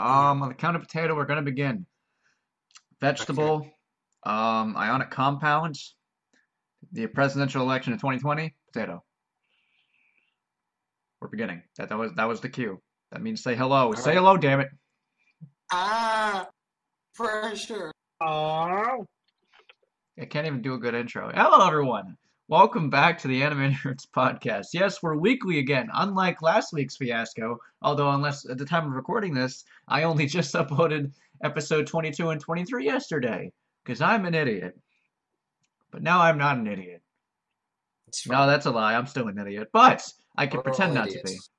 On the count of potato, we're gonna begin. Okay. Vegetable, ionic compounds, the presidential election of 2020, potato. We're beginning. That was the cue. That means say hello. All Say right. hello, damn it. Ah, pressure. Oh, I can't even do a good intro. Hello, everyone. Welcome back to the Anime Nerds podcast. Yes, we're weekly again, unlike last week's fiasco. Although, unless at the time of recording this, I only just uploaded episode 22 and 23 yesterday because I'm an idiot. But now I'm not an idiot. It's No, fine. that's a lie. I'm still an idiot, but I can We're all pretend not to be. idiots.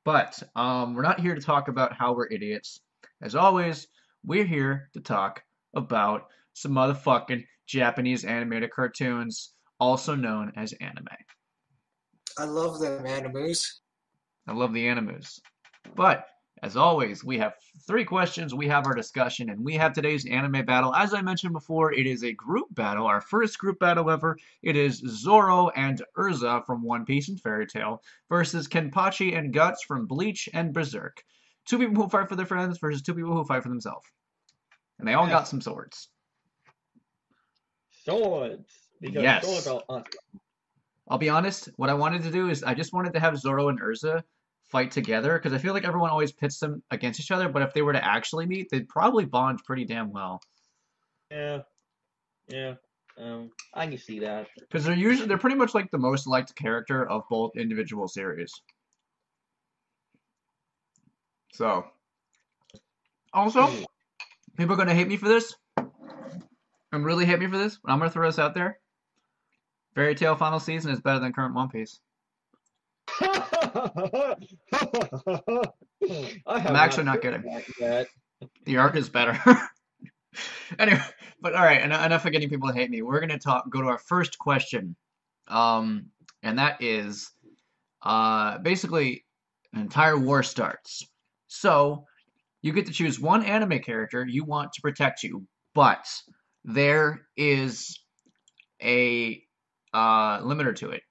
But we're not here to talk about how we're idiots. As always, we're here to talk about some motherfucking Japanese animated cartoons, also known as anime. I love them animes. I love the animes. But as always, we have three questions, we have our discussion, and we have today's anime battle. As I mentioned before, it is a group battle, our first group battle ever. It is Zoro and Erza from One Piece and Fairy Tail versus Kenpachi and Guts from Bleach and Berserk. Two people who fight for their friends versus two people who fight for themselves. And they all got yes. some swords. Swords. Because Yes. swords are awesome. I'll be honest, what I wanted to do is I just wanted to have Zoro and Erza fight together because I feel like everyone always pits them against each other, but if they were to actually meet, they'd probably bond pretty damn well. Yeah. Yeah. I can see that. Because they're pretty much like the most liked character of both individual series. So also, people are gonna hate me for this. And really hate me for this, but I'm gonna throw this out there. Fairy Tail final season is better than current One Piece. I'm actually not kidding. Yet. The arc is better. Anyway, but all right, enough of getting people to hate me. We're gonna go to our first question, and that is, basically, an entire war starts. So you get to choose one anime character you want to protect you, but there is a limiter to it.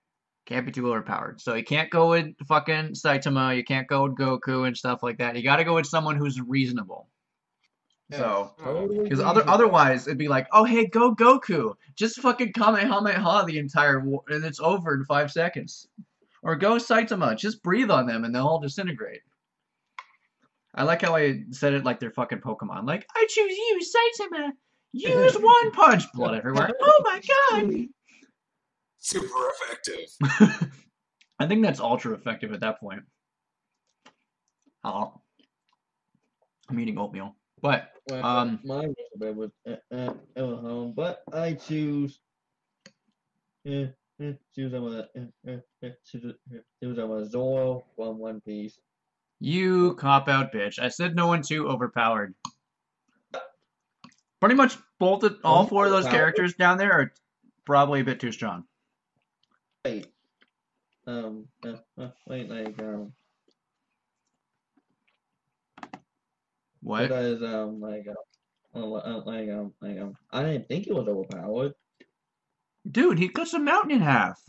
Can't be too overpowered. So you can't go with fucking Saitama, you can't go with Goku and stuff like that. You gotta go with someone who's reasonable. So, Totally because reasonable. otherwise it'd be like, oh hey, go Goku, just fucking Kamehameha the entire war, and it's over in 5 seconds. Or go Saitama, just breathe on them and they'll all disintegrate. I like how I said it like they're fucking Pokemon. Like, I choose you, Saitama. Use one punch, blood everywhere. Oh my god. Super effective. I think that's ultra effective at that point. Oh, I'm eating oatmeal. But Well, mine was a bit with home, but I choose choose Zoro from One Piece. you cop out bitch. I said no one too overpowered. Pretty much all four of those characters down there are probably a bit too strong. Wait, wait, What? because I didn't think it was overpowered. Dude, he cuts a mountain in half.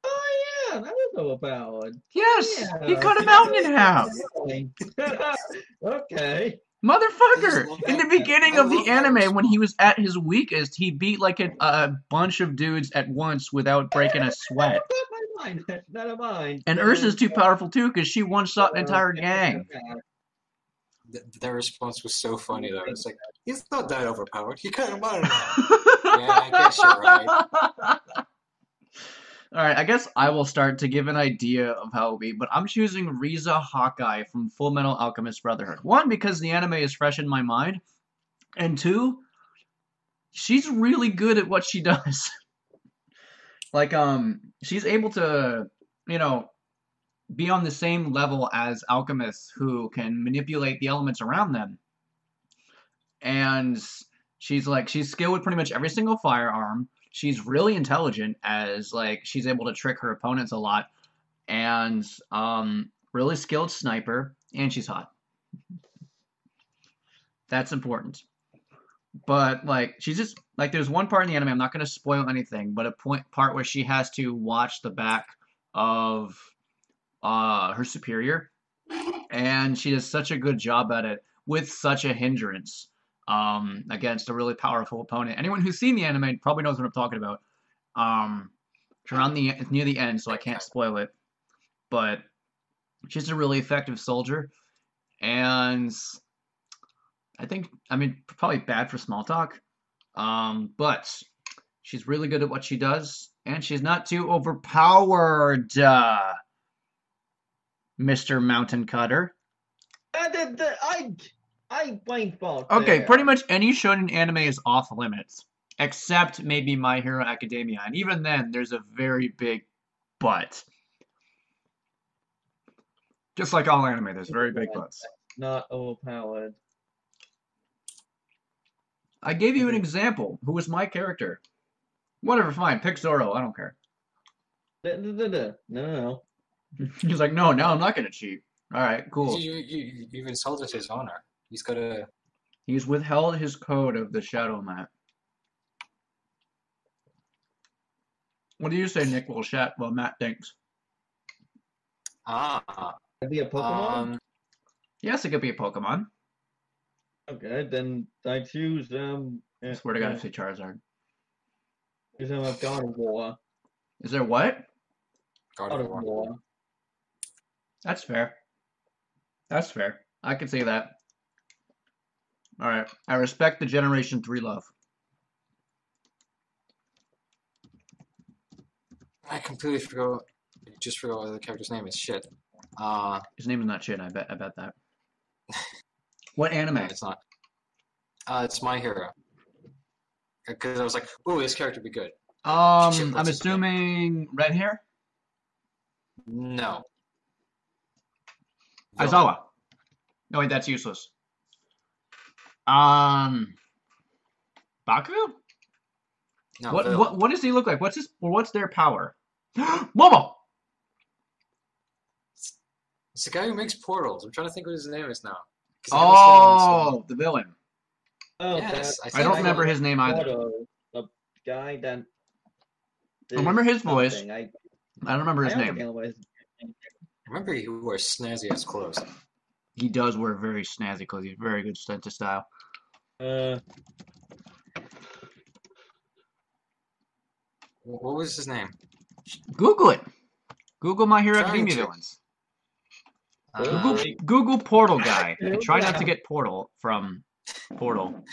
Oh yeah, that was overpowered. Yes, Yeah, he cut a mountain in half. Okay. Motherfucker! love In the that. beginning I of the love that anime, when he response. was at his weakest, he beat like a bunch of dudes at once without breaking a sweat. Never mind. And Ursa's too powerful too, because she one-shot an entire gang. Their response was so funny though. It's like, he's not that overpowered. He cut him out of that. Yeah, I guess you're right. Alright, I guess I will start to give an idea of how it'll be, but I'm choosing Riza Hawkeye from Full Metal Alchemist Brotherhood. One, because the anime is fresh in my mind, and two, she's really good at what she does. Like, she's able to, be on the same level as alchemists who can manipulate the elements around them. And she's skilled with pretty much every single firearm. She's really intelligent as she's able to trick her opponents a lot. And really skilled sniper, and she's hot. That's important. But she's just there's one part in the anime, I'm not gonna spoil anything, but part where she has to watch the back of her superior, and she does such a good job at it with such a hindrance against a really powerful opponent. Anyone who's seen the anime probably knows what I'm talking about. It's near the end, so I can't spoil it. But she's a really effective soldier, and I mean, probably bad for small talk, but she's really good at what she does, and she's not too overpowered, Mr. Mountain Cutter. I blanked fault. Okay, there. pretty much any shonen anime is off limits, except maybe My Hero Academia, and even then, there's a very big but. Just like all anime, there's very big buts. Not overpowered. I gave you an example. Who was my character? Whatever, fine. Pick Zoro. I don't care. No. He's like, no, now I'm not gonna cheat. All right, cool. You've insulted his honor. He's gotta. He's withheld his code of the Shadow Mat. What do you say, Nick? Well, Matt thinks. Could be a Pokemon? Yes, it could be a Pokemon. Okay, then I choose I swear to God, I say Charizard. Is a God of War. Is there what? God of War. That's fair. That's fair. I can see that. All right. I respect the Generation 3 love. I completely forgot. Just forgot what the character's name is. Shit. His name is not shit. I bet that. What anime? No, it's not. It's My Hero. Because I was like, "Ooh, this character would be good." I'm assuming red hair. No. Aizawa. No, wait, that's useless. Bakugo? No. What does he look like? What's their power? Momo! It's the guy who makes portals. I'm trying to think what his name is now. Oh, the villain. Oh, Yes, I don't remember his name either. The guy that. I remember his voice. I I don't remember his name. I remember he wore snazzy ass clothes. He does wear very snazzy clothes. He's very good sense of style. What was his name? Google it. Google My Hero Trying Academia to. villains. Google Portal guy. And try not to get Portal from Portal.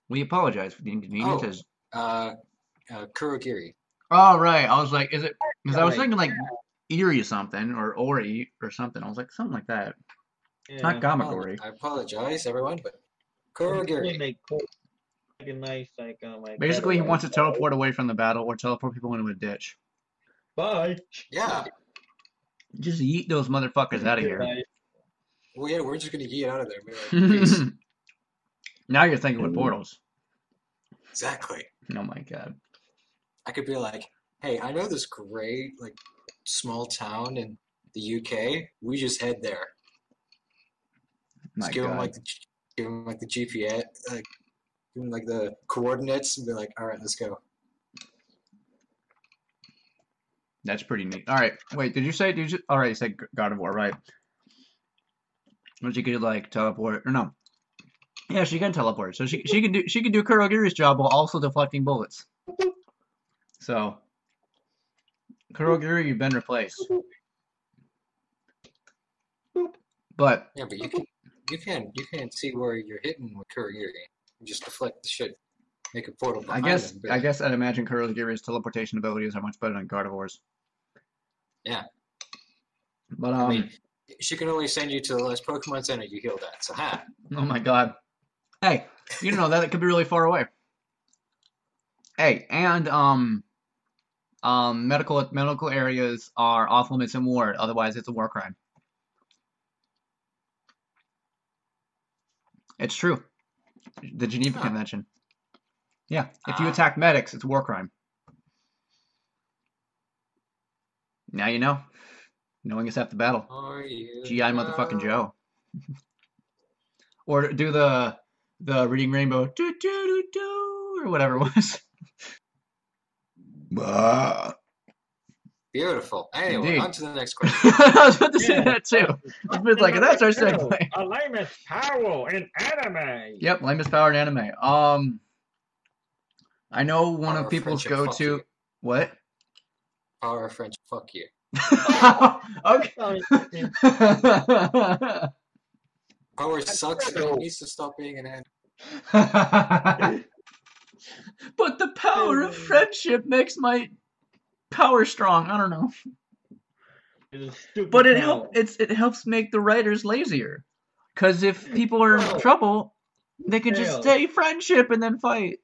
We apologize for the inconvenience. Kurogiri. Oh, right. I was like, is it? Because I was thinking like Eerie something or Ori or something. I was like, something like that. It's not Gamagori. I apologize, everyone, but Really Kurogiri. make a nice like Basically, he wants to teleport away from the battle or teleport people into a ditch. Bye. Yeah. Just yeet those motherfuckers out of here. Well, yeah, we're just gonna get out of there. We're like, peace. Now you're thinking with portals. Exactly. Oh my god. I could be like, hey, I know this great like small town in the UK. We just head there. My Just give god. them like the GPS, like give them like the coordinates, and be like, all right, let's go. That's pretty neat. All right. Wait, all right, you said God of War, right? But she could like teleport or no. Yeah, she can teleport. So she can do Kurogiri's job while also deflecting bullets. So Kurogiri, you've been replaced. But Yeah, but you can see where you're hitting with Kurogiri. You just deflect the shit, make a portal behind him. I guess I'd imagine Kurogiri's teleportation abilities are much better than Gardevoir's. Yeah. But I mean, she can only send you to the last Pokemon Center. You heal that. So oh my god. Hey, you know that it could be really far away. Hey, and medical areas are off limits in war. Otherwise, it's a war crime. It's true. The Geneva Convention. Yeah, if you attack medics, it's a war crime. Now you know. Knowing is half the battle. GI motherfucking Joe. Or do the Reading Rainbow do do do do or whatever it was. Beautiful. Anyway, Indeed. on to the next question. I was about to say Yeah. that too. I was like, that's our segue. A lamest power in anime. Yep, lamest power in anime. I know one Power of of people's friendship, fuck go-to. you. What? Power of friendship, fuck you. Okay. Power sucks and it needs to stop being an anime. But the power of friendship makes my power strong. I don't know. It's a stupid But power. it helps make the writers lazier. Because if people are in trouble, they can just stay friendship and then fight.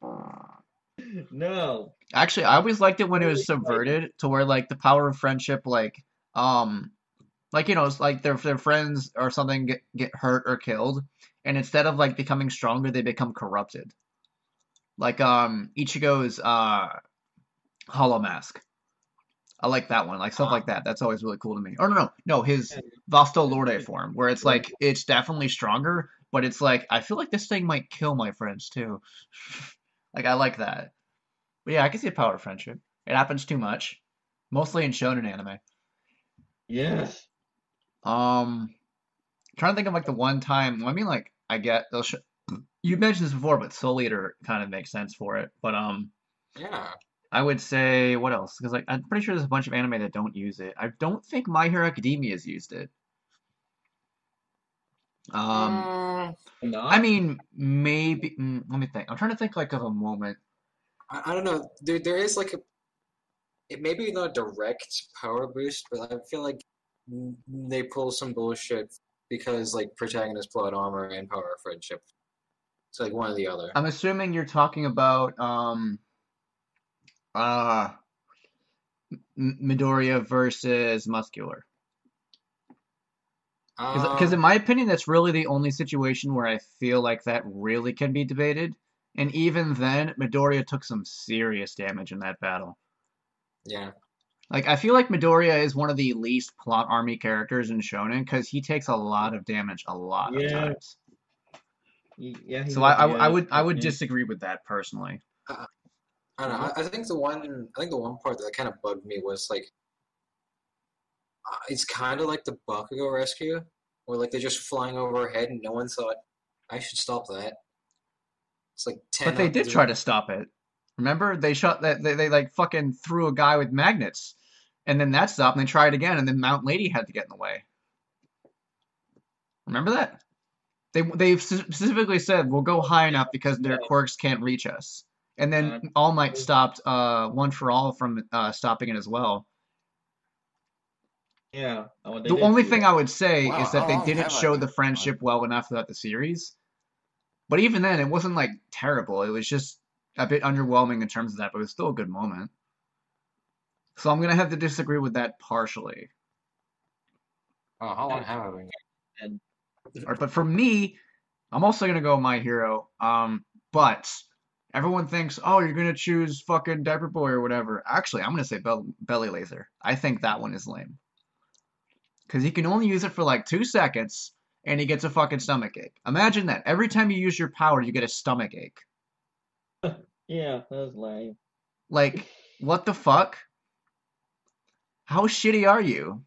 No. Actually, I always liked it when it was subverted to where like the power of friendship, like it's like their friends or something get hurt or killed, and instead of like becoming stronger, they become corrupted. Like Ichigo's Hollow Mask. I like that one, like stuff like that. That's always really cool to me. Or no, his Vasto Lorde form, where it's like it's definitely stronger, but it's like I feel like this thing might kill my friends too. Like I like that. But yeah, I can see a power of friendship. It happens too much, mostly in shonen anime. Yes. Trying to think of like the one time. I mean, like I get those. You mentioned this before, but Soul Eater kind of makes sense for it. But Yeah. I would say what else? Because like I'm pretty sure there's a bunch of anime that don't use it. I don't think My Hero Academia's used it. Not? I mean, maybe. Let me think. I'm trying to think like of a moment. I don't know. There is like it may be not a direct power boost, but I feel like they pull some bullshit because like protagonist plot armor and power of friendship. It's like one or the other. I'm assuming you're talking about Midoriya versus Muscular. Because in my opinion, that's really the only situation where I feel like that really can be debated. And even then, Midoriya took some serious damage in that battle. Yeah. Like, I feel like Midoriya is one of the least plot army characters in Shonen because he takes a lot of damage a lot of times. Yeah. So I would disagree with that personally. I don't know. I think the one part that kind of bugged me was like it's kind of like the Bakugo rescue, where like they're just flying over our head and no one thought I should stop that. It's like 10. But they did try to stop it. Remember, they shot that they like fucking threw a guy with magnets, and then that stopped, and they tried again, and then Mount Lady had to get in the way. Remember that? They specifically said we'll go high enough because their quirks can't reach us, and then All Might stopped One for All from stopping it as well. Yeah. The only thing I would say is that they didn't show the friendship well enough throughout the series. But even then, it wasn't like terrible. It was just a bit underwhelming in terms of that, but it was still a good moment. So I'm gonna have to disagree with that partially. Oh, how long have I been? But for me, I'm also gonna go My Hero. But everyone thinks, oh, you're gonna choose fucking Diaper Boy or whatever. Actually, I'm gonna say Belly Laser. I think that one is lame. Because he can only use it for like 2 seconds, and he gets a fucking stomach ache. Imagine that. Every time you use your power, you get a stomach ache. Yeah, that's lame. Like, what the fuck? How shitty are you?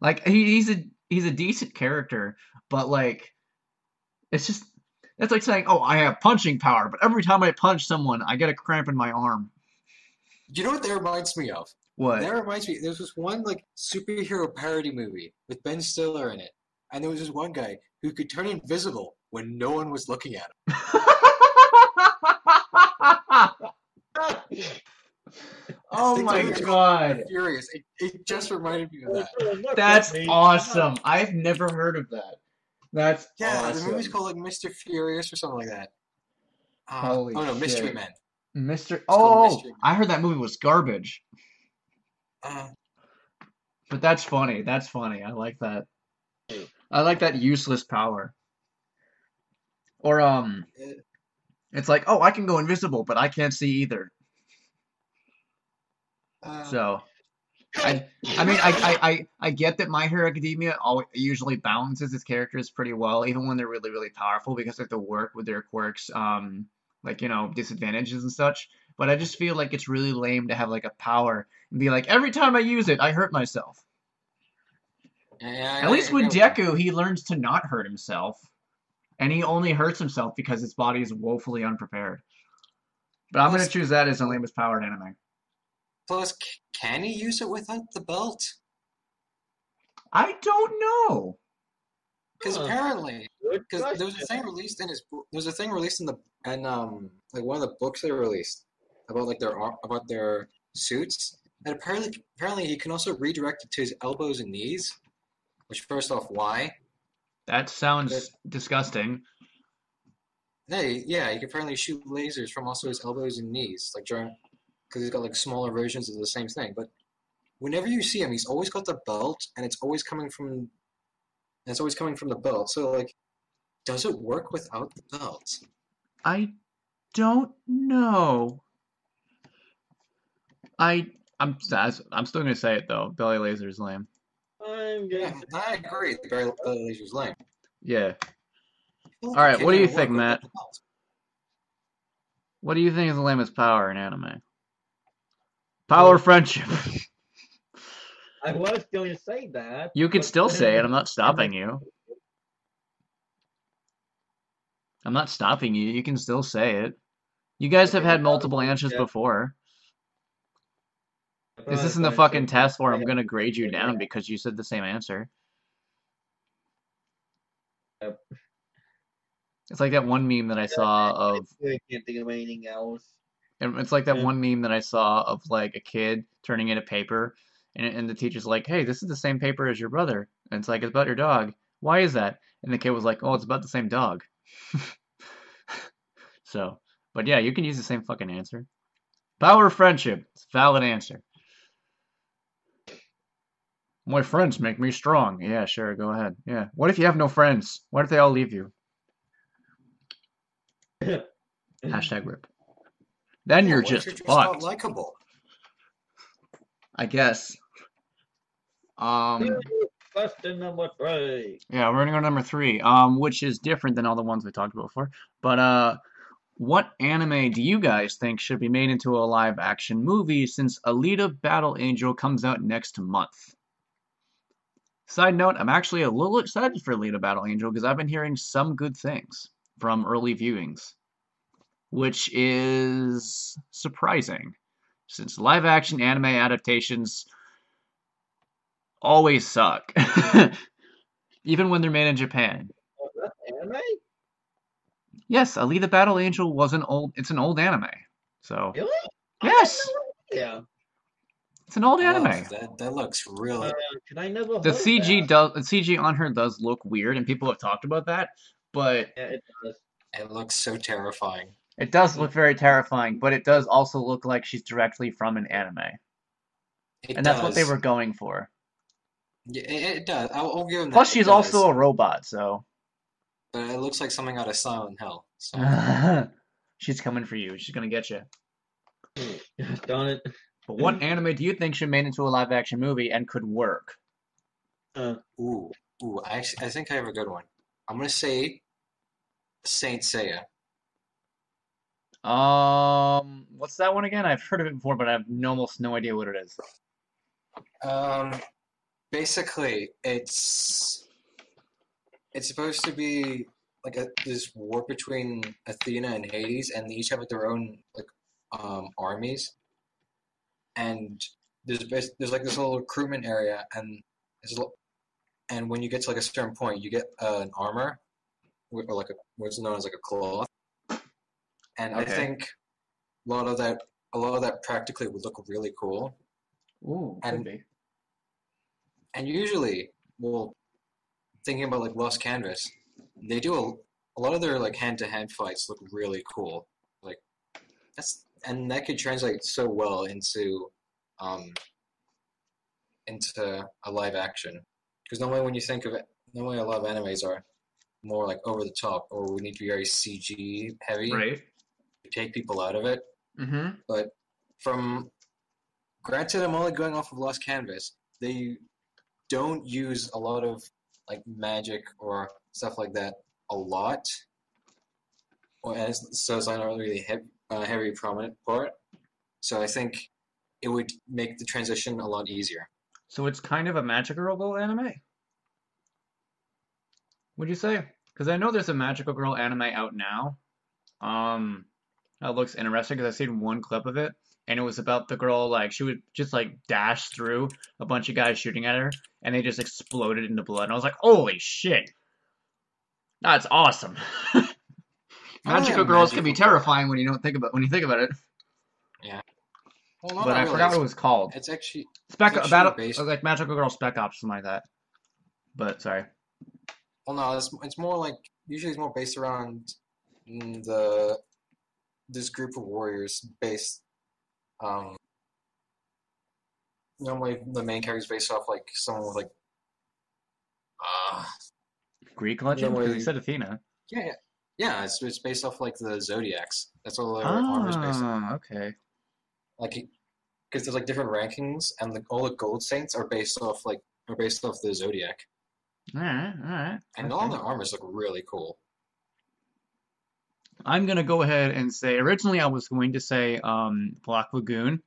Like, he's a decent character, but like, it's just that's like saying, oh, I have punching power, but every time I punch someone, I get a cramp in my arm. You know what that reminds me of? What? That reminds me. There's this one like superhero parody movie with Ben Stiller in it, and there was this one guy who could turn invisible when no one was looking at him. Oh my god! Furious. It just reminded me of that. That's awesome. I've never heard of that. That's awesome. The movie's called like Mr. Furious or something like that. Holy shit. Mystery Man. Mystery. Mystery Man. I heard that movie was garbage. But that's funny. That's funny. I like that. I like that useless power. Or it's like, oh, I can go invisible, but I can't see either. So, I mean, I get that My Hero Academia usually balances its characters pretty well, even when they're really, really powerful, because they have to work with their quirks like, disadvantages and such. But I just feel like it's really lame to have like a power and be like, every time I use it, I hurt myself. Yeah, At least I with get what Deku, he learns to not hurt himself. And he only hurts himself because his body is woefully unprepared. But I'm going to plus, choose that as the lamest power in anime. can he use it without the belt? I don't know. Because Huh. apparently, Good because there was a question. thing released in his, there was a thing released in the, and like one of the books they released about like their suits, and apparently he can also redirect it to his elbows and knees. Which first off, why? That sounds disgusting. Hey, yeah, he can apparently shoot lasers from also his elbows and knees, like during, because he's got like smaller versions of the same thing. But whenever you see him, he's always got the belt, and it's always coming from the belt. So like, does it work without the belt? I don't know. I'm still gonna say it though. Belly laser is lame. I'm Yeah, gonna I agree. The belly laser's lame. Yeah. I feel like All it right. can't What do you even think, work Matt? without the belt. What do you think is the lamest power in anime? Power friendship. I was going to say that. You can but still then- say it. I'm not stopping you. I'm not stopping you. You can still say it. You guys have had multiple answers Yeah. before. This Power isn't the friendship, fucking but test where I I'm gonna grade you yeah. down because you said the same answer. Yep. It's like that one meme that I saw of. I can't think of anything else. It's like that Yeah. one meme that I saw of like a kid turning in a paper, and the teacher's like, "Hey, this is the same paper as your brother," and it's like it's about your dog. Why is that? And the kid was like, "Oh, it's about the same dog." So, but yeah, you can use the same fucking answer. Power of friendship. It's a valid answer. My friends make me strong. Yeah, sure, go ahead. Yeah. What if you have no friends? What if they all leave you? Hashtag rip. Then Yeah, you're what if just you're just not fucked. likable? I guess. Question number 3. Yeah, we're gonna go to number 3, which is different than all the ones we talked about before. But what anime do you guys think should be made into a live action movie since Alita Battle Angel comes out next month? Side note, I'm actually a little excited for Alita Battle Angel because I've been hearing some good things from early viewings, which is surprising since live action anime adaptations always suck, even when they're made in Japan. Oh, that's anime? Yes, Alita Battle Angel it's an old anime. So, Really? yes, Yeah. it's an old Oh, anime. that looks really. Can I never The heard CG on her does look weird, and people have talked about that, but that. Yeah, it does. It looks so terrifying. it does look very terrifying, but it does also look like she's directly from an anime. It And does. that's what they were going for. Yeah, it does. I'll give him that. Plus, it she's does. also a robot, so. But it looks like something out of Silent Hill. So. She's coming for you. She's gonna get you. Darn it. But what anime do you think should be made into a live action movie and could work? Ooh. I think I have a good one. I'm gonna say Saint Seiya. What's that one again? I've heard of it before, but I have almost no idea what it is. Basically, it's supposed to be like this war between Athena and Hades, and they each have like their own like armies. And there's like this little recruitment area, and when you get to like a certain point, you get an armor, or like what's known as like a cloth. And I Okay. think a lot of that practically would look really cool. Ooh, could be. And usually, well, thinking about like Lost Canvas, they do a lot of their like hand-to-hand fights look really cool. Like and that could translate so well into a live action. Because normally when you think of it, normally a lot of animes are more like over the top, or we need to be very CG heavy Right. to take people out of it. Mm-hmm. But granted, I'm only going off of Lost Canvas. They don't use a lot of like magic or stuff like that a lot. well, so it's not a really heavy prominent part. So I think it would make the transition a lot easier. So it's kind of a Magical Girl anime, would you say? Because I know there's a Magical Girl anime out now. That looks interesting because I've seen one clip of it, and it was about the girl, like, she would just, like, dash through a bunch of guys shooting at her, and they just exploded into blood. And I was like, holy shit, that's awesome. Magical girls can be terrifying when you think about it. Yeah. Well, But I forgot what it was called. It's actually Battle, like Magical Girl Spec Ops, something like that. But sorry. Well, no, it's more like usually it's more based around this group of warriors based. Normally the main character is based off like someone with like Greek legend? Because you said Athena. Yeah. It's based off like the zodiacs. That's all their armor's based on. Okay. Like, because there's like different rankings, and all the gold saints are based off the zodiac. All right. And all the armors look really cool. I'm gonna go ahead and say originally I was going to say Black Lagoon,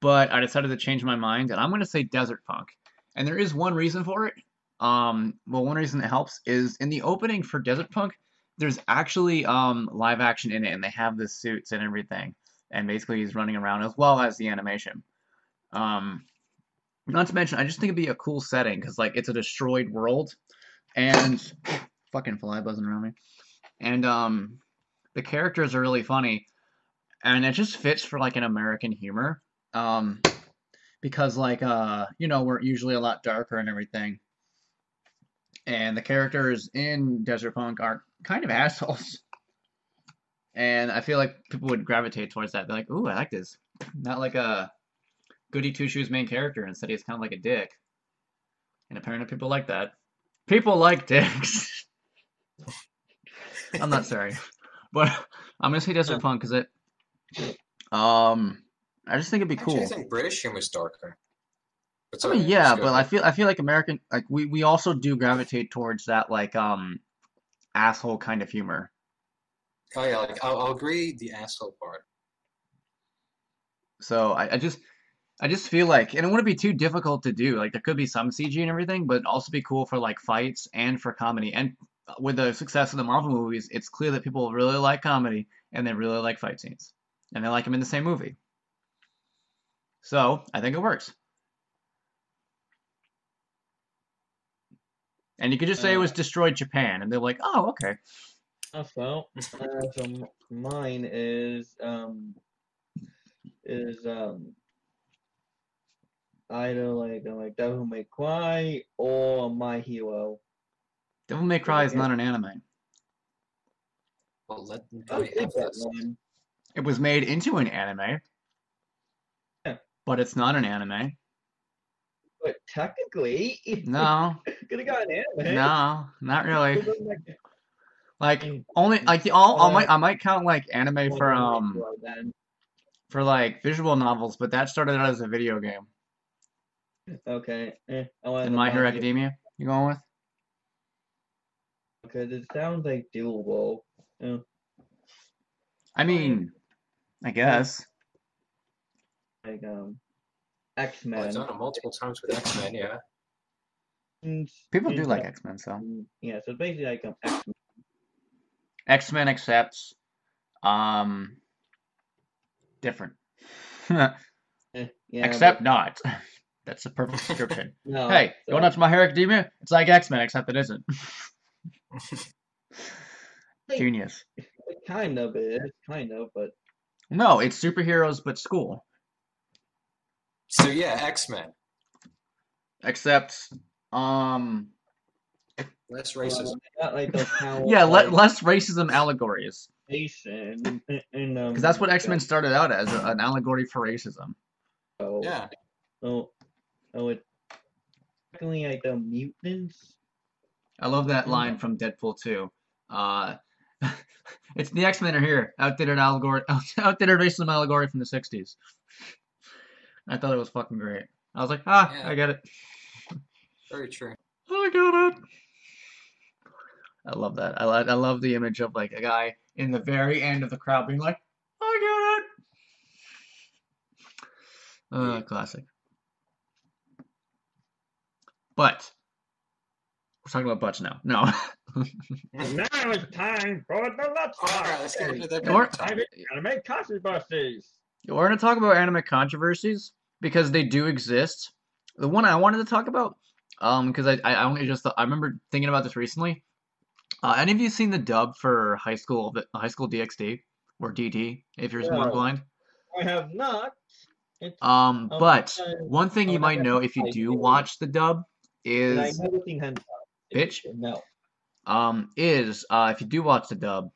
but I decided to change my mind, and I'm gonna say Desert Punk. And there is one reason for it. Well, one reason it helps is in the opening for Desert Punk, there's actually live action in it, and they have the suits and everything, and basically he's running around as well as the animation. Not to mention, I just think it'd be a cool setting because like it's a destroyed world, and fucking fly buzzing around me, and the characters are really funny, and it just fits for like an American humor, because like we're usually a lot darker and everything. And the characters in Desert Punk are kind of assholes. And I feel like people would gravitate towards that. They're like, ooh, I like this. Not like a Goody Two-Shoes main character. Instead, he's kind of like a dick. And apparently people like that. People like dicks. I'm not sorry. But I'm going to say Desert Punk because I just think it'd be cool. Actually, I think British humor is darker. I mean, yeah, but I feel like American, like we also do gravitate towards that like asshole kind of humor. Oh yeah, like I'll agree the asshole part. So I just feel like, and it wouldn't be too difficult to do. Like there could be some CG and everything, but it'd also be cool for like fights and for comedy. And with the success of the Marvel movies, it's clear that people really like comedy and they really like fight scenes, and they like them in the same movie. So I think it works. And you could just say it was destroyed Japan, and they're like, oh, okay. So mine is either like Devil May Cry or My Hero. Devil May Cry is not an anime. Well, let them have this. One. It was made into an anime, but it's not an anime. But technically, No, could have got an anime. no, not really. Like only like I might count like anime for like visual novels, but that started out as a video game. Okay. And My Hero Academia, you going with? Because it sounds like doable. I mean, I guess. Like X-Men. Well, I've done it multiple times with X-Men, yeah. People do like X-Men, so. Yeah, so basically like X-Men. X-Men accepts different. Yeah, except not. That's the perfect description. No, hey, going up to My Hero Academia? It's like X-Men, except it isn't. Genius. It kind of is, but No, it's superheroes but school. So yeah, X-Men. Except less racism. not like those yeah, less racism allegories. Because that's what X-Men started out as, an allegory for racism. Yeah. It's definitely like the mutants. I love that line from Deadpool 2. It's the X-Men are here. Outdated racism allegory from the 60s. I thought it was fucking great. I was like, yeah. I get it. Very true. I got it. I love that. I love the image of like a guy in the very end of the crowd being like, I get it. Classic. But we're talking about butts now. No. Now it's time for the Let's All Talk. right, let's get into the Or- Anime controversies. We're going to talk about anime controversies because they do exist. The one I wanted to talk about, because I only just I remember thinking about this recently. Any of you seen the dub for High School DxD or DD if you're more No. blind? I have not. It's, But one thing you might know if you I do do. watch the dub and I've is never seen hentai. bitch. No. If you do watch the dub,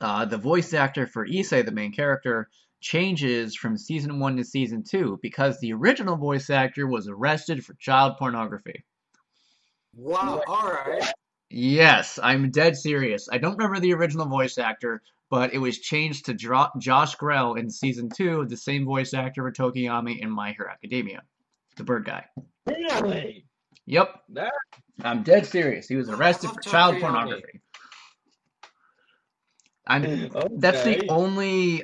the voice actor for Issei, the main character, changes from season 1 to season 2 because the original voice actor was arrested for child pornography. Wow, alright. Yes, I'm dead serious. I don't remember the original voice actor, but it was changed to Josh Grell in season 2, the same voice actor for Tokiyami in My Hero Academia, the bird guy. Really? Yep, That I'm dead serious. He was arrested for child Tokiyami. pornography. That's the okay. only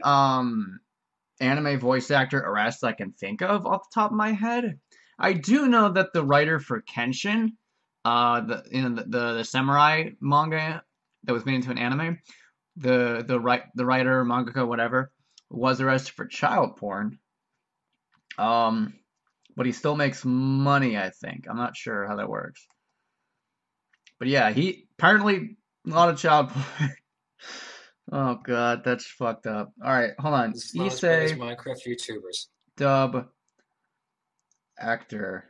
anime voice actor arrest I can think of off the top of my head. I do know that the writer for Kenshin, the samurai manga that was made into an anime, the writer, mangaka, whatever, was arrested for child porn. But he still makes money, I think. I'm not sure how that works. But yeah, he apparently a lot of child porn. Oh god, that's fucked up. All right, hold on. This is not as bad as Issei Minecraft YouTubers. dub actor.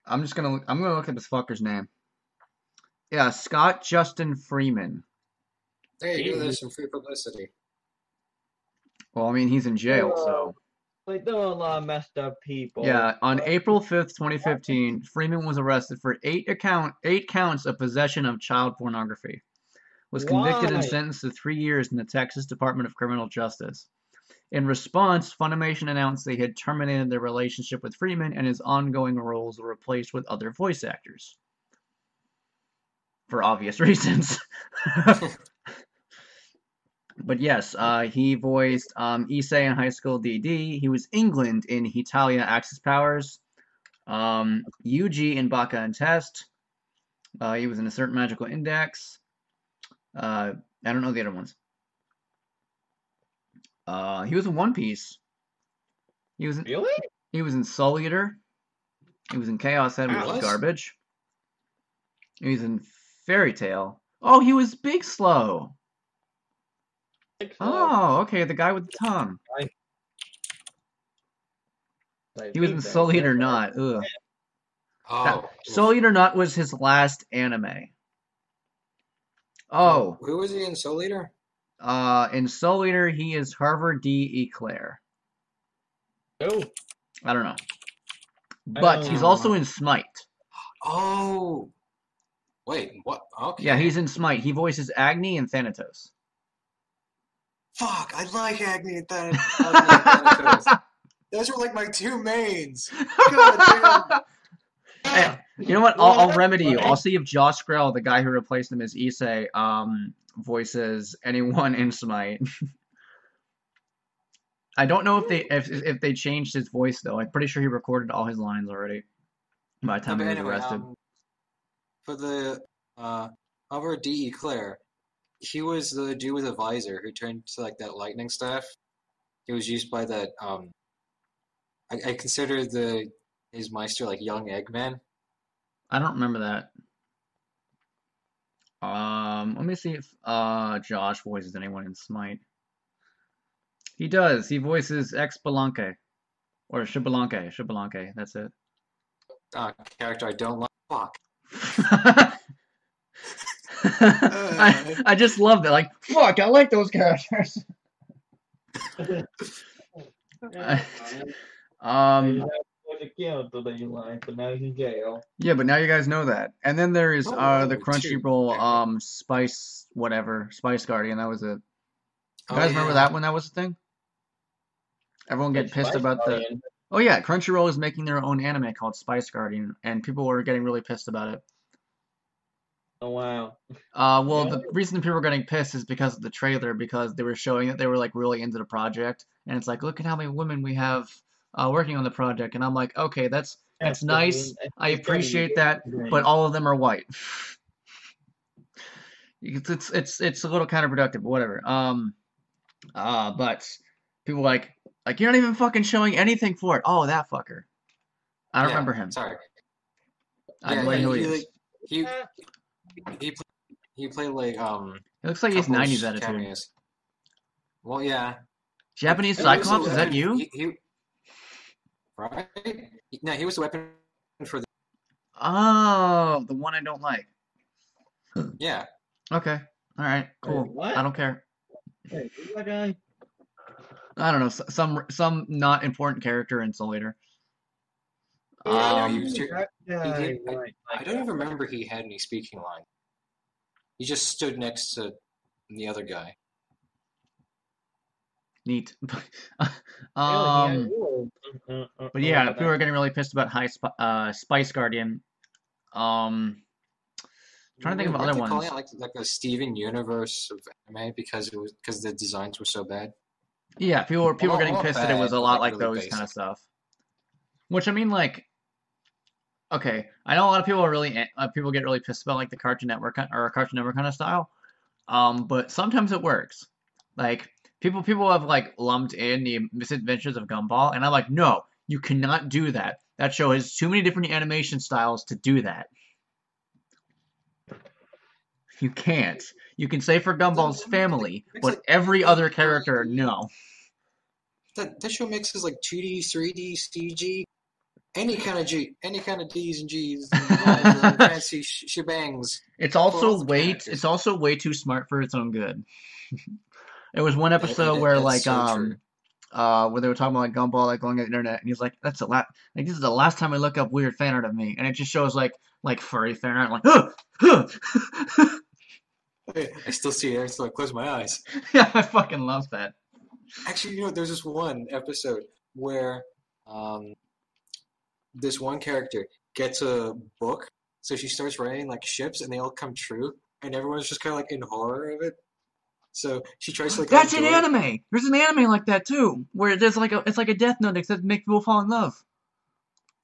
I'm gonna look up this fucker's name. Yeah, Scott Justin Freeman. There you go, there's some free publicity. Well, I mean he's in jail, so Like, there are a lot of messed up people. yeah. On April 5th, 2015, Freeman was arrested for 8 counts of possession of child pornography. Was convicted and Why? sentenced to 3 years in the Texas Department of Criminal Justice. In response, Funimation announced they had terminated their relationship with Freeman and his ongoing roles were replaced with other voice actors. For obvious reasons. But yes, he voiced Issei in High School DD. He was England in Hitalia Axis Powers. Yuji in Baka and Test. He was in A Certain Magical Index. I don't know the other ones. He was in One Piece. Really? He was in Soul Eater. He was in Chaos Head, which is garbage. He was in Fairy Tail. Oh, he was Big Slow. Oh, okay, the guy with the tongue. He was in Soul Eater Not. Ugh. Oh. Soul Eater Not was his last anime. Oh. Who was he in Soul Eater? In Soul Eater, he is Harvard D. Eclair. Oh. I don't know. But he's also in Smite. Oh. Wait, what? Okay. Yeah, he's in Smite. He voices Agni and Thanatos. Fuck, I like Agni and Thanatos. Those were like my two mains. God damn. Hey, you know what? I'll remedy you. I'll see if Josh Grell, the guy who replaced him as Issei, voices anyone in Smite. I don't know if they changed his voice though. I'm pretty sure he recorded all his lines already by the time he was arrested. For the Albert D. Eclair, he was the dude with a visor who turned to like that lightning staff. He was used by that. I consider his Meister like young Eggman. I don't remember that. Let me see if Josh voices anyone in Smite. He does. He voices X-Balanque. Or Shibalanque. That's it. Character I don't like. Fuck. I just love that. Like, fuck, I like those characters. Yeah, but now you guys know that. And then there is the Crunchyroll Spice Guardian. That was it. You guys remember that when that was a thing? Everyone get pissed about the. Oh yeah, Crunchyroll is making their own anime called Spice Guardian, and people were getting really pissed about it. Oh wow. Well, Yeah. the reason people were getting pissed is because of the trailer, because they were showing that they were like really into the project, and it's like, look at how many women we have working on the project, and I'm like, okay, that's That's gotta be. nice, I It's gotta be appreciate that, but great. all of them are white. It's a little counterproductive, but whatever. But people like you're not even fucking showing anything for it. Oh, that fucker. I don't Yeah, remember him. sorry. I have Yeah, no idea who he he is. like he he pl- he played like It looks like he has couple 90s attitude. cameos. Well, yeah, like Japanese he was the Cyclops, is that weapon. you? He right? No, he was the weapon for the Oh, the one I don't like. yeah. Okay. All right. Wait, Cool. I what? don't care. Wait, who's that guy? I don't know. Some not important character in Soul Eater. Yeah, no, he was Oh, too. that guy, He right? I don't even remember he had any speaking lines. He just stood next to the other guy. Neat. Really, he had. um, Whoa. but I wonder yeah, about people that. are getting really pissed about Spice Guardian. Trying to think of Weren't other they calling ones. it like a Steven Universe of anime because the designs were so bad? Yeah, people were Well, getting not pissed that it was bad, a but lot like like really those kind of basic. stuff. Which I mean, like, okay, I know a lot of people are really people get really pissed about like the Cartoon Network or Cartoon Network kind of style. But sometimes it works. Like people have like lumped in the Misadventures of Gumball, and I'm like, no, you cannot do that. That show has too many different animation styles to do that. You can't. You can say for That, Gumball's that makes like family, makes but like every 2D, other character, 3D. no. That show mixes like 2D, 3D, CG, any kind of D's and G's and all the fancy shebangs for all the It's characters. also way too smart for its own good. There was one episode where That's so true. where they were talking about like Gumball like going on the internet, and he's like, "That's a lot. Like this is the last time I look up weird fan art of me," and it just shows like furry fan art, like, I still see it, so I close my eyes. yeah, I fucking love that. Actually, there's this one episode where um, this one character gets a book, so she starts writing like ships, and they all come true, and everyone's just kind of like in horror of it. So she tries to like That's an outdo it. anime. There's an anime like that too, where there's like it's like a Death Note except to make people fall in love.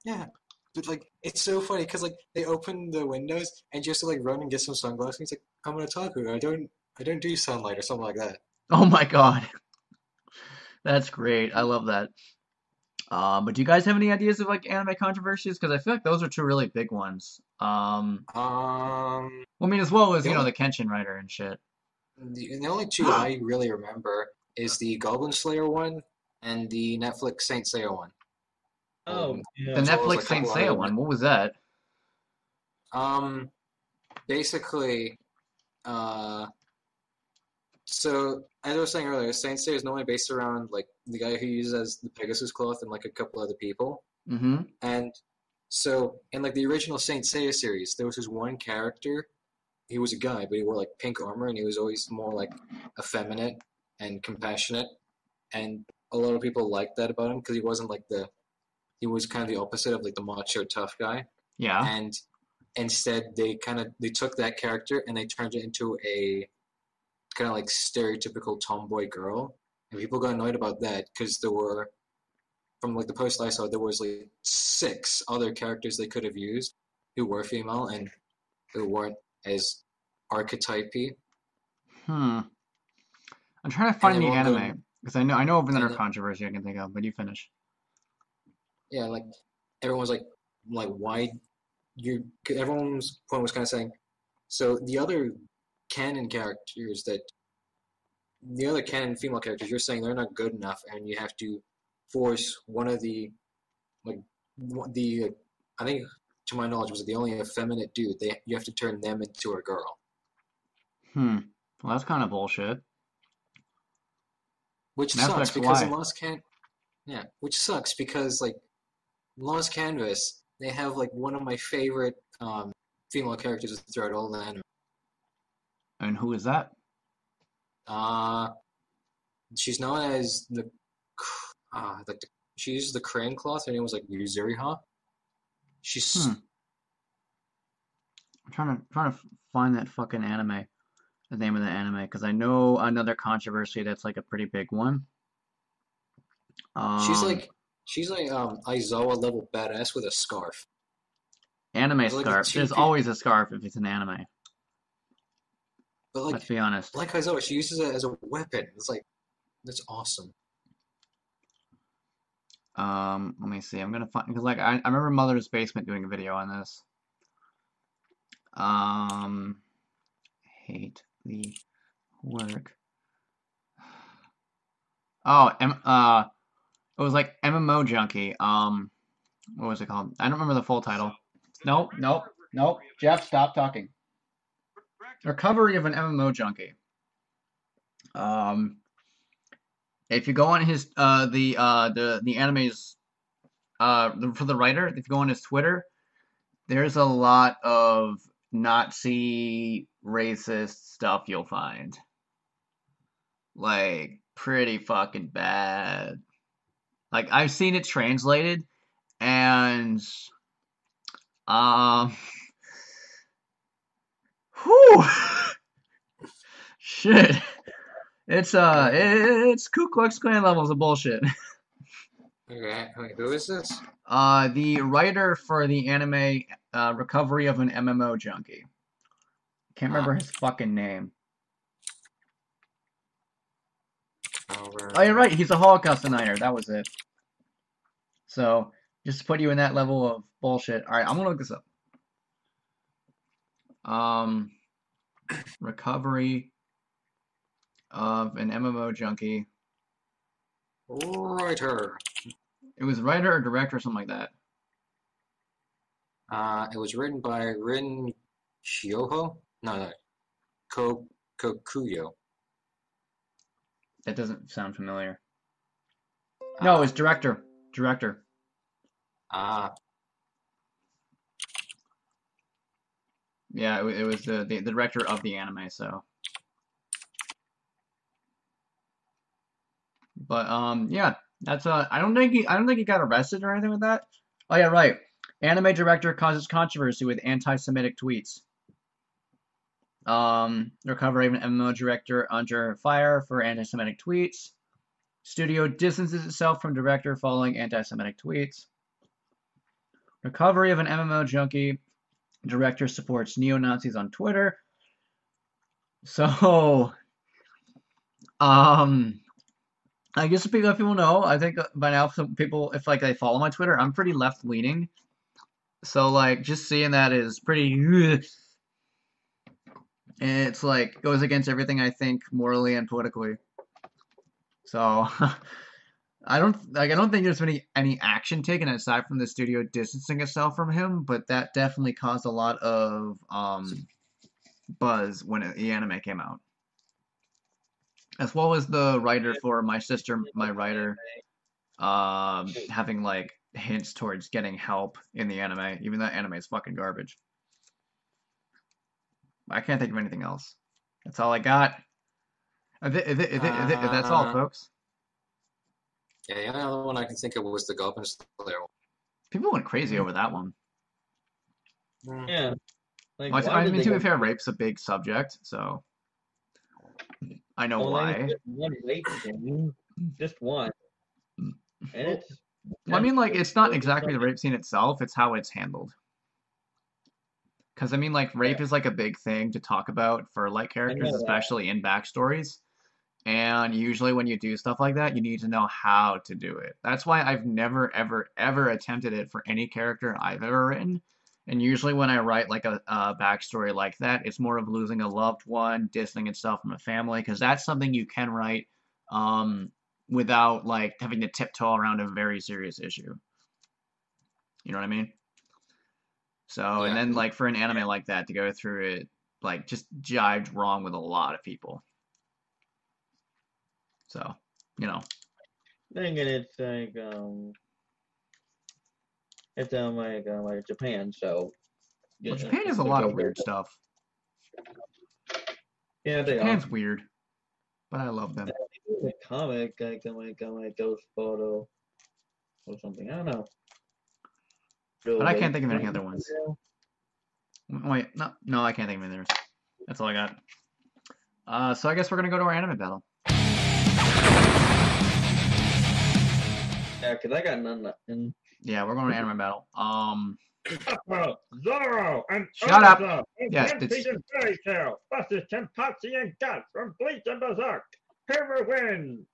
Yeah, but like it's so funny because like they open the windows and just to like run and get some sunglasses. He's like, "I'm an otaku. I don't do sunlight or something like that." Oh my god, that's great. I love that. But do you guys have any ideas of like anime controversies? Because I feel like those are two really big ones. Um, Well, I mean, as well as the only the Kenshin writer and shit. the only two I really remember is the Goblin Slayer one and the Netflix Saint Seiya one, Oh, The yeah. as well as Netflix like a Saint couple Seiya other. one. What was that? Um, basically, uh, so as I was saying earlier, Saint Seiya is normally based around like the guy who uses as the Pegasus cloth and like a couple other people. Mm-hmm. And so in like the original Saint Seiya series, there was this one character. He was a guy, but he wore like pink armor, and he was always more like effeminate and compassionate. And a lot of people liked that about him because he wasn't like he was kind of the opposite of like the macho tough guy. Yeah. And instead, they took that character and they turned it into a kind of like stereotypical tomboy girl. And people got annoyed about that because there were from like the post I saw, there was like 6 other characters they could have used who were female and who weren't as archetypey, Hmm. I'm trying to and find the everyone going anime because I know of another and controversy I can think of, but you finish. yeah, like everyone was like why you? Everyone's point was kind of saying so canon characters that the other canon female characters you're saying they're not good enough, and you have to force one of the like the I think to my knowledge was the only effeminate dude. You have to turn them into a girl. Hmm. Well, that's kind of bullshit. Which sucks Netflix, because in why? Lost Can yeah, which sucks because like Lost Canvas, they have like one of my favorite female characters throughout all the anime. And who is that? Uh she's known as she's the crane cloth. Her name was like Yuzuriha. Hmm. She's I'm trying to find that fucking anime, the name of the anime, because I know another controversy that's like a pretty big one. She's Um, like Aizawa level badass with a scarf. Anime It's like a scarf. There's 2P, always a scarf if it's an anime. but Let's be honest. like Aizawa, she uses it as a weapon. It's like that's awesome. Let me see. I'm gonna find because like I remember Mother's Basement doing a video on this. Hate the work. Oh, it was like MMO Junkie. What was it called? I don't remember the full title. Nope, nope, nope. Jeff, stop talking. Recovery of an MMO Junkie. If you go on his the anime's for the writer, if you go on his Twitter, there's a lot of Nazi racist stuff you'll find. Like pretty fucking bad. Like I've seen it translated and um whew shit. It's Ku Klux Klan levels of bullshit. Okay, wait, who is this? The writer for the anime Recovery of an MMO Junkie. Can't remember his fucking name. Oh, you're right. He's a Holocaust denier. That was it. So, just to put you in that level of bullshit. All right, I'm gonna look this up. Recovery of an MMO Junkie. Writer. It was writer or director or something like that. It was written by Rin Shioho? No. Kokuyo. That doesn't sound familiar. No, it was director. Director. Yeah, it was the director of the anime. So, but yeah, that's I don't think he got arrested or anything with that. Oh yeah, right. Anime director causes controversy with anti-Semitic tweets. Recovery of an MMO director under fire for anti-Semitic tweets. Studio distances itself from director following anti-Semitic tweets. Recovery of an MMO junkie. Director supports neo-Nazis on Twitter. So, I guess if people know, I think by now some people, if like they follow my Twitter, I'm pretty left-leaning. So like just seeing that is pretty. It's like goes against everything I think morally and politically. So I don't think there's been any action taken aside from the studio distancing itself from him, but that definitely caused a lot of buzz when the anime came out. As well as the writer for My Sister, My Writer, having like hints towards getting help in the anime, even though anime is fucking garbage. I can't think of anything else. That's all I got. That's all, folks. Yeah, the only other one I can think of was the Goblin Slayer one. People went crazy over that one. Yeah. Like, Well, I mean, to be fair, rape's a big subject, so I know why. Just one rape scene, just one, and it's. Well, I mean, like, it's not exactly the rape scene itself; it's how it's handled. Because I mean, like, rape is like a big thing to talk about for like characters, especially in backstories. And usually, when you do stuff like that, you need to know how to do it. That's why I've never, ever, ever attempted it for any character I've ever written. And usually, when I write like a backstory like that, it's more of losing a loved one, distancing itself from a family, because that's something you can write without like having to tiptoe around a very serious issue. You know what I mean? So, Yeah. and then like for an anime like that to go through it, like just jived wrong with a lot of people. So, you know. Then again, it's like Japan, so. Well, Japan has a lot of weird stuff. Yeah, they Japan's are. weird, but I love them. A comic like Ghost Photo or something. I don't know. But I can't think of any other ones. Wait, no, I can't think of any others. That's all I got. So I guess we're gonna go to our anime battle. Yeah, because I got nothing. Yeah, we're going to anime battle. Zoro and Shut up. Erza in Yes, One it's- Piece and Fairy Tail versus Kenpachi and Guts from Bleach and Berserk. Whoever wins.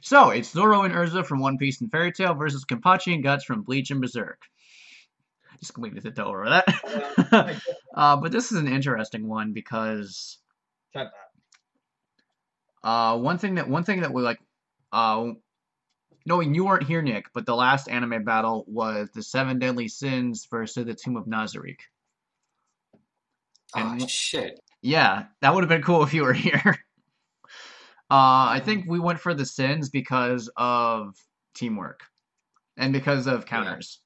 So it's Zoro and Erza from One Piece and Fairy Tail versus Kenpachi and Guts from Bleach and Berserk. Just completely tipped over that. But this is an interesting one because Shut one thing that we like. No, you weren't here, Nick, but the last anime battle was the Seven Deadly Sins versus the Tomb of Nazarick. Oh, shit. Yeah, that would have been cool if you were here. I think we went for the Sins because of teamwork and because of counters.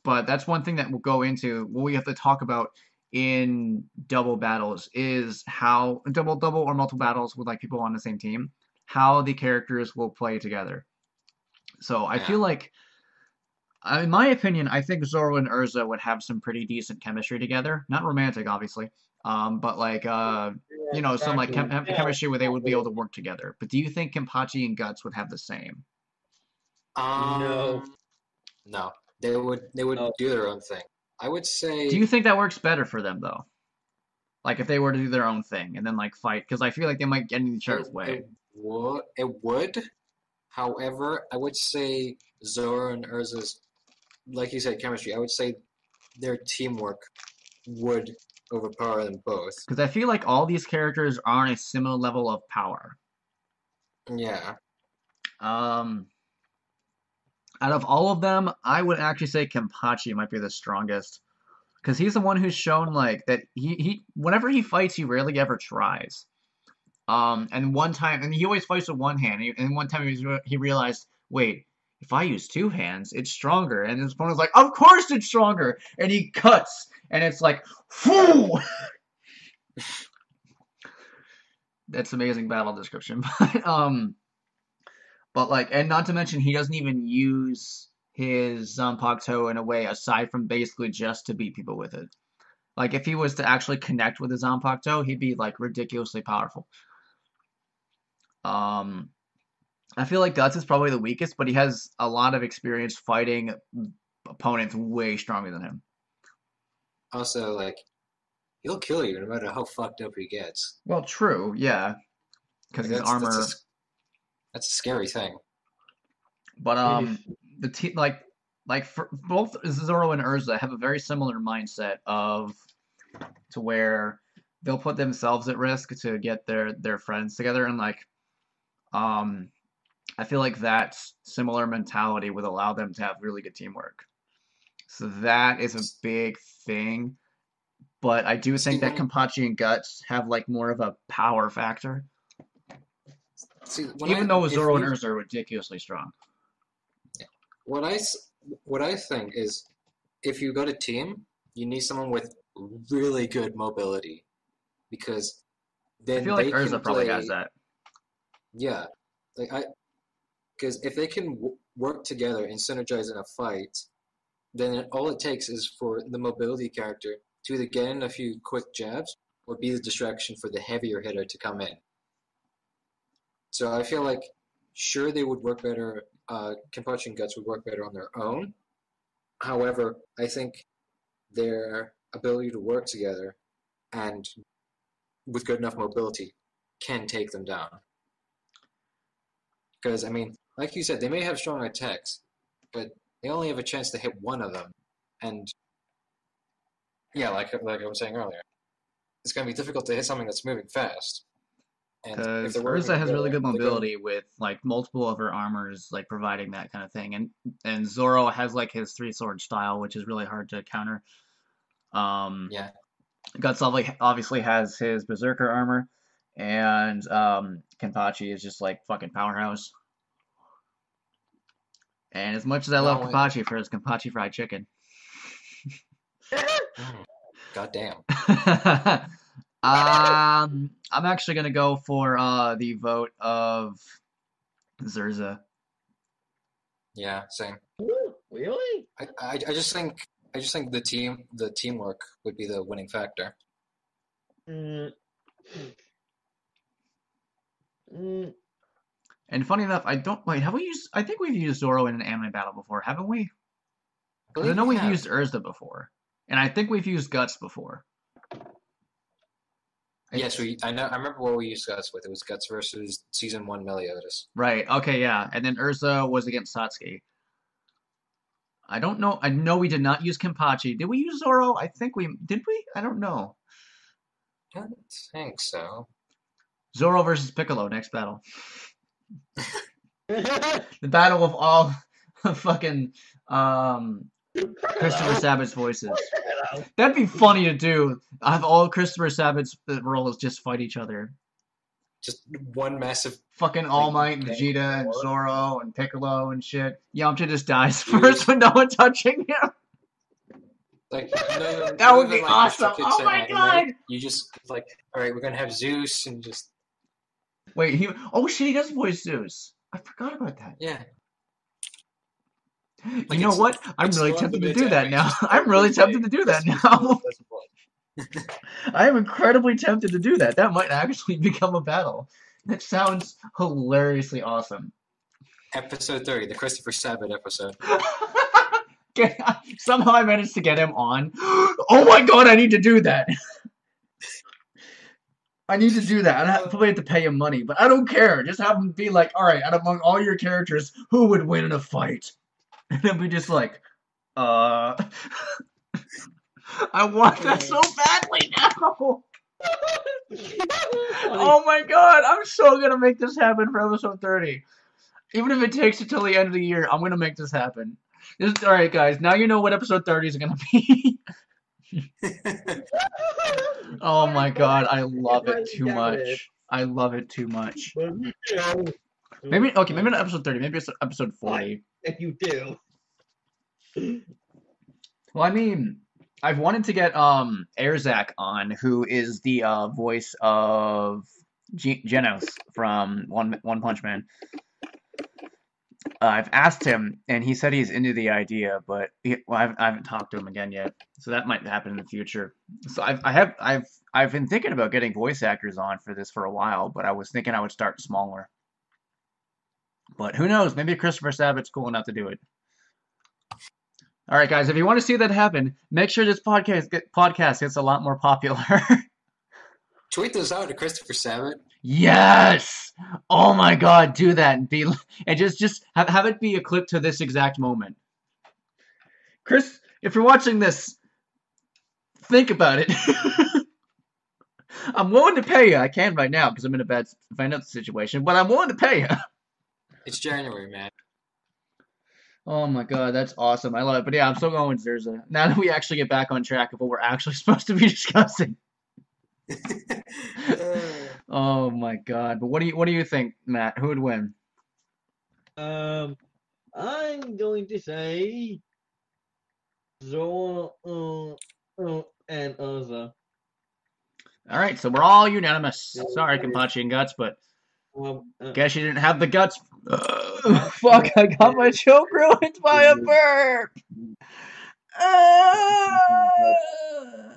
But that's one thing that we'll go into what we have to talk about in double battles is how double or multiple battles with like people on the same team, how the characters will play together. So I feel like, in my opinion, I think Zoro and Erza would have some pretty decent chemistry together. Not romantic, obviously, but like you know, some like chemistry where they would be able to work together. But do you think Kenpachi and Guts would have the same? No. They would No. do their own thing. I would say. Do you think that works better for them though? Like if they were to do their own thing and then like fight, because I feel like they might get in each other's way. It would. However, I would say Zoro and Erza's, like you said, chemistry. I would say their teamwork would overpower them both. Because I feel like all these characters are on a similar level of power. Yeah. Out of all of them, I would actually say Kenpachi might be the strongest. Because he's the one who's shown like that he whenever he fights, he rarely ever tries. And one time, and he always fights with one hand. And one time he realized, wait, if I use two hands, it's stronger. And his opponent's like, of course it's stronger. And he cuts, and it's like, whoo! That's amazing battle description. But like, and not to mention, he doesn't even use his Zanpakuto in a way aside from basically just to beat people with it. Like, if he was to actually connect with his Zanpakuto, he'd be like ridiculously powerful. I feel like Guts is probably the weakest, but he has a lot of experience fighting opponents way stronger than him. Also, like, he'll kill you no matter how fucked up he gets. Well, true, yeah, because his armor. That's a scary thing. But the team like for both Zoro and Erza have a very similar mindset to where they'll put themselves at risk to get their friends together, and like I feel like that similar mentality would allow them to have really good teamwork. So that is a big thing. But I do think that Kenpachi and Guts have like more of a power factor. Even though Zoro and Erza are ridiculously strong. What I think is, if you got a team, you need someone with really good mobility, because then I feel like Erza probably has that. Yeah, because if they can work together and synergize in a fight, then all it takes is for the mobility character to either get in a few quick jabs or be the distraction for the heavier hitter to come in. So I feel like, sure, they would work better. Kenpachi and Guts would work better on their own. However, I think their ability to work together and with good enough mobility can take them down. Because, I mean, like you said, they may have strong attacks, but they only have a chance to hit one of them. And, yeah, like I was saying earlier, it's going to be difficult to hit something that's moving fast. Because Erza has really good mobility with like multiple of her armors like providing that kind of thing, and Zoro has like his three sword style, which is really hard to counter. Yeah. Guts obviously has his berserker armor, and Kenpachi is just like fucking powerhouse. And as much as I love Kenpachi for his Kenpachi fried chicken. God damn. I'm actually gonna go for the vote of Zerza. Yeah, same. Ooh, really? I just think I just think the teamwork would be the winning factor. Mm. Mm. And funny enough, have we used? I think we've used Zoro in an anime battle before, haven't we? Because I know we've used Erza before, and I think we've used Guts before. Yes, I know. I remember what we used Guts with. It was Guts versus Season 1 Meliodas. Right. Okay. Yeah. And then Erza was against Satsuki. I don't know. I know we did not use Kenpachi. Did we use Zoro? I think we did. We? I don't know. I don't think so. Zoro versus Piccolo, next battle. The battle of all fucking Christopher Sabat's voices. That'd be funny to do. Have all Christopher Sabat's roles just fight each other. Just one massive... Fucking All Might and Vegeta and Zoro and Piccolo and shit. Yamcha just dies first with no one touching him. Like, that would be awesome. Oh my god! You just, like, alright, we're gonna have Zeus and just... Wait, oh shit, he does voice Zeus. I forgot about that. Yeah. You know what? I'm really tempted to do that now. I'm really tempted to do that now. I am incredibly tempted to do that. That might actually become a battle. That sounds hilariously awesome. Episode 30, the Christopher Sabat episode. Somehow I managed to get him on. Oh my god, I need to do that. I need to do that. I probably have to pay him money, but I don't care. Just have him be like, alright, out among all your characters, who would win in a fight? And then be just like, I want that so badly now. Oh my god, I'm so gonna make this happen for episode 30. Even if it takes until the end of the year, I'm gonna make this happen. Alright guys, now you know what episode 30 is gonna be. Oh my god, I love it too much. I love it too much. Maybe not episode 30, maybe it's episode 40. If you do. Well, I mean, I've wanted to get Erza on, who is the voice of Genos from One Punch Man. I've asked him, and he said he's into the idea, but I haven't talked to him again yet. So that might happen in the future. So I've been thinking about getting voice actors on for this for a while, but I was thinking I would start smaller. But who knows? Maybe Christopher Sabat's cool enough to do it. All right, guys. If you want to see that happen, make sure this podcast gets a lot more popular. Tweet those out to Christopher Sabat. Yes! Oh my god, do that and just have it be a clip to this exact moment. Chris, if you're watching this, think about it. I'm willing to pay you. I can right now because I'm in a bad financial situation, but I'm willing to pay you. It's January, man. Oh my god, that's awesome. I love it. But yeah, I'm still going with Erza. Now that we actually get back on track of what we're actually supposed to be discussing. Oh my god. But what do you think, Matt? Who would win? I'm going to say Zoro and Erza. Alright, so we're all unanimous. Sorry, Kenpachi and Guts, but guess you didn't have the guts. Fuck, I got my joke ruined by a burp!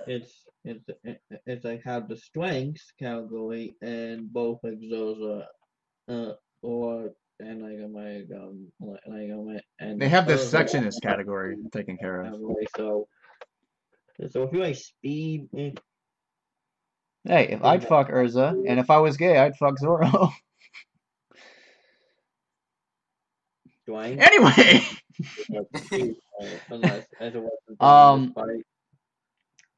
It's I have the strengths category and both Exosa and they have this sexiness category taken care of. So if you like speed, hey, if I'd fuck Erza, and if I was gay, I'd fuck Zoro. Anyway,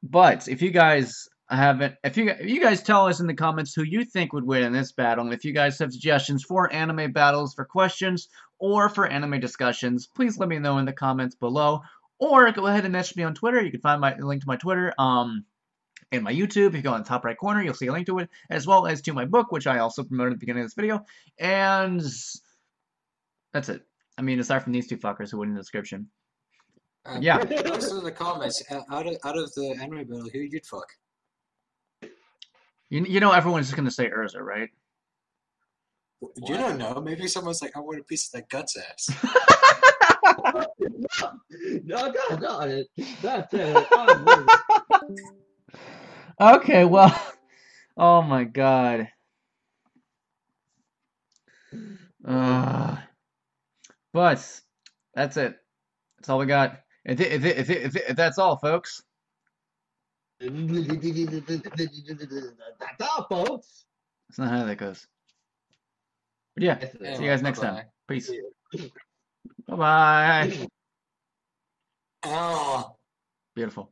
but if you guys haven't, if you guys tell us in the comments who you think would win in this battle, and if you guys have suggestions for anime battles, for questions, or for anime discussions, please let me know in the comments below, or go ahead and message me on Twitter. You can find my link to my Twitter in my YouTube. If you go in the top right corner, you'll see a link to it, as well as to my book, which I also promoted at the beginning of this video, and that's it. I mean, aside from these two fuckers who went in the description. Yeah. Post in the comments, out of the anime battle, who you'd fuck? You know everyone's just going to say Erza, right? You don't know. Maybe someone's like, I want a piece of that Guts ass. No, that's it. I'm leaving. Okay, well, oh my god. But that's it. That's all we got. If that's all, folks. That's all, folks. That's not how that goes. But yeah, Yes, it is. see you guys next bye-bye. time. Peace. Bye bye. Oh. Beautiful.